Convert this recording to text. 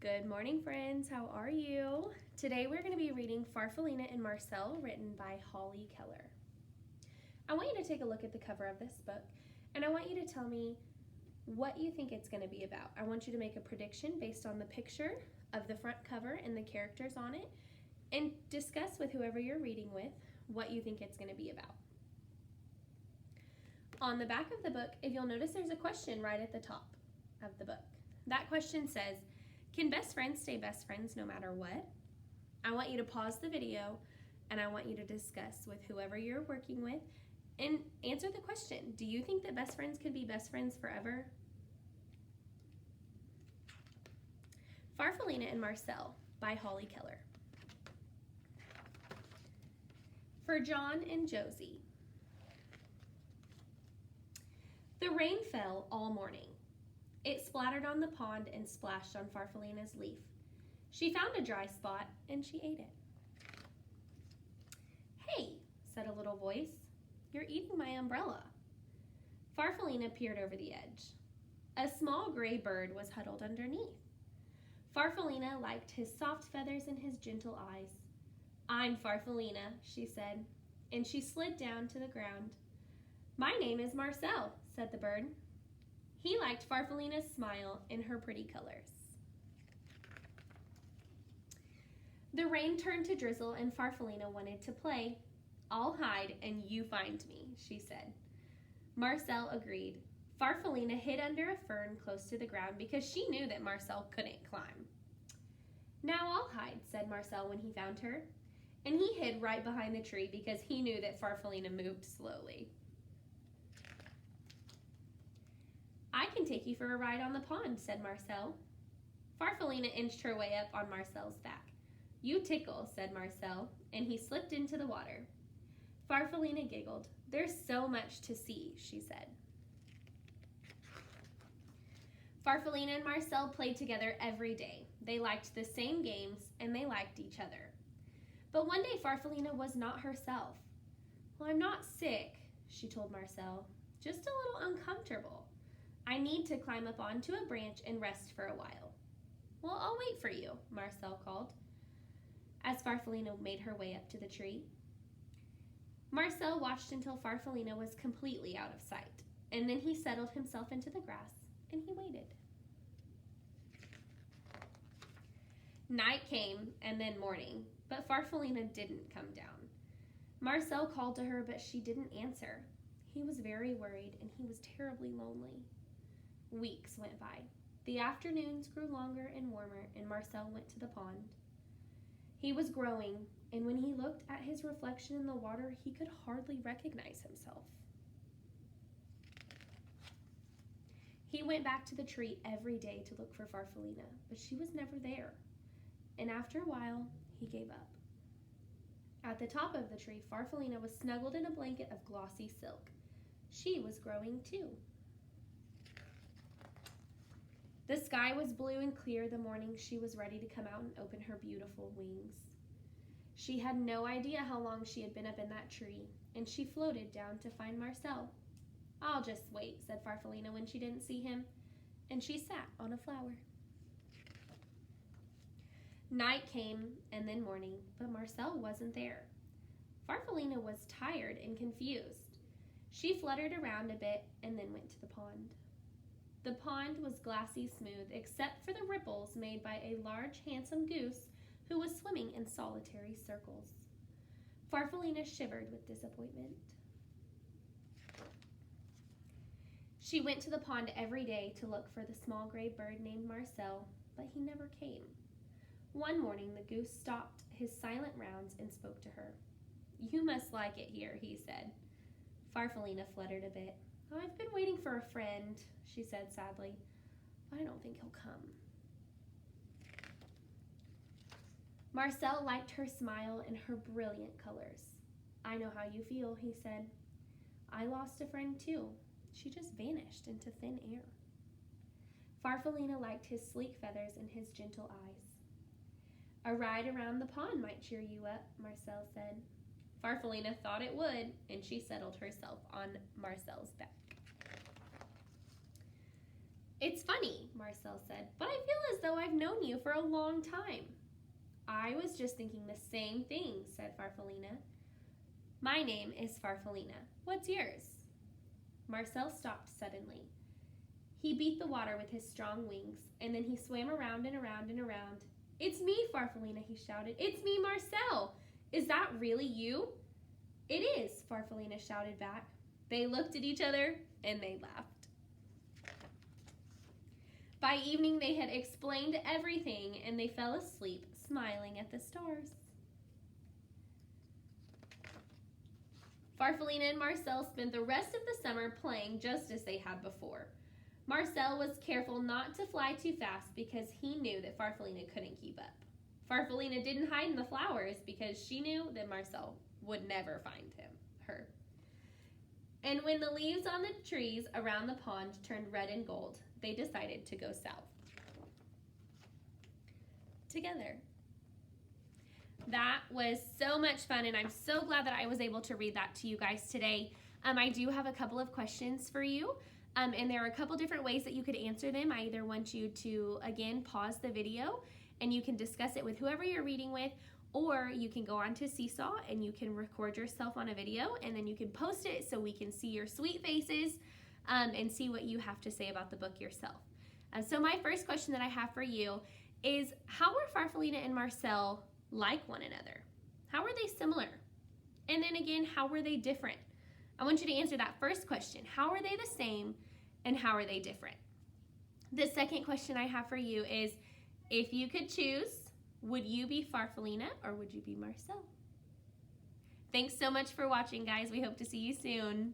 Good morning, friends. How are you? Today we're going to be reading Farfallina and Marcel, written by Holly Keller. I want you to take a look at the cover of this book, and I want you to tell me what you think it's going to be about. I want you to make a prediction based on the picture of the front cover and the characters on it, and discuss with whoever you're reading with what you think it's going to be about. On the back of the book, if you'll notice, there's a question right at the top of the book. That question says, can best friends stay best friends no matter what? I want you to pause the video and I want you to discuss with whoever you're working with and answer the question. Do you think that best friends could be best friends forever? Farfallina and Marcel by Holly Keller. For John and Josie. The rain fell all morning. It splattered on the pond and splashed on Farfallina's leaf. She found a dry spot and she ate it. Hey, said a little voice, you're eating my umbrella. Farfallina peered over the edge. A small gray bird was huddled underneath. Farfallina liked his soft feathers and his gentle eyes. I'm Farfallina, she said, and she slid down to the ground. My name is Marcel, said the bird. He liked Farfallina's smile and her pretty colors. The rain turned to drizzle and Farfallina wanted to play. I'll hide and you find me, she said. Marcel agreed. Farfallina hid under a fern close to the ground because she knew that Marcel couldn't climb. Now I'll hide, said Marcel when he found her. And he hid right behind the tree because he knew that Farfallina moved slowly. I can take you for a ride on the pond, said Marcel. Farfallina inched her way up on Marcel's back. You tickle, said Marcel, and he slipped into the water. Farfallina giggled. There's so much to see, she said. Farfallina and Marcel played together every day. They liked the same games, and they liked each other. But one day Farfallina was not herself. Well, I'm not sick, she told Marcel, just a little uncomfortable. I need to climb up onto a branch and rest for a while. Well, I'll wait for you, Marcel called, as Farfallina made her way up to the tree. Marcel watched until Farfallina was completely out of sight, and then he settled himself into the grass, and he waited. Night came, and then morning, but Farfallina didn't come down. Marcel called to her, but she didn't answer. He was very worried, and he was terribly lonely. Weeks went by. The afternoons grew longer and warmer, and Marcel went to the pond. He was growing, and when he looked at his reflection in the water, he could hardly recognize himself. He went back to the tree every day to look for Farfallina, but she was never there. And after a while, he gave up. At the top of the tree, Farfallina was snuggled in a blanket of glossy silk. She was growing too. The sky was blue and clear the morning she was ready to come out and open her beautiful wings. She had no idea how long she had been up in that tree, and she floated down to find Marcel. I'll just wait, said Farfallina when she didn't see him, and she sat on a flower. Night came, and then morning, but Marcel wasn't there. Farfallina was tired and confused. She fluttered around a bit and then went to the pond. The pond was glassy smooth except for the ripples made by a large, handsome goose who was swimming in solitary circles. Farfallina shivered with disappointment. She went to the pond every day to look for the small gray bird named Marcel, but he never came. One morning, the goose stopped his silent rounds and spoke to her. You must like it here, he said. Farfallina fluttered a bit. I've been waiting for a friend, she said sadly, but I don't think he'll come. Marcel liked her smile and her brilliant colors. I know how you feel, he said. I lost a friend too. She just vanished into thin air. Farfallina liked his sleek feathers and his gentle eyes. A ride around the pond might cheer you up, Marcel said. Farfallina thought it would, and she settled herself on Marcel's back. It's fun funny, Marcel said, but I feel as though I've known you for a long time. I was just thinking the same thing, said Farfallina. My name is Farfallina. What's yours? Marcel stopped suddenly. He beat the water with his strong wings, and then he swam around and around and around. It's me, Farfallina, he shouted. It's me, Marcel. Is that really you? It is, Farfallina shouted back. They looked at each other, and they laughed. By evening, they had explained everything, and they fell asleep, smiling at the stars. Farfallina and Marcel spent the rest of the summer playing just as they had before. Marcel was careful not to fly too fast because he knew that Farfallina couldn't keep up. Farfallina didn't hide in the flowers because she knew that Marcel would never find her. And when the leaves on the trees around the pond turned red and gold, they decided to go south together. That was so much fun, and I'm so glad that I was able to read that to you guys today. I do have a couple of questions for you, and there are a couple different ways that you could answer them. I either want you to, again, pause the video, and you can discuss it with whoever you're reading with, or you can go on to Seesaw, and you can record yourself on a video, and then you can post it so we can see your sweet faces and see what you have to say about the book yourself. So my first question that I have for you is, how were Farfallina and Marcel like one another? How were they similar? And then again, how were they different? I want you to answer that first question. How are they the same and how are they different? The second question I have for you is, if you could choose, would you be Farfallina or would you be Marcel? Thanks so much for watching, guys. We hope to see you soon.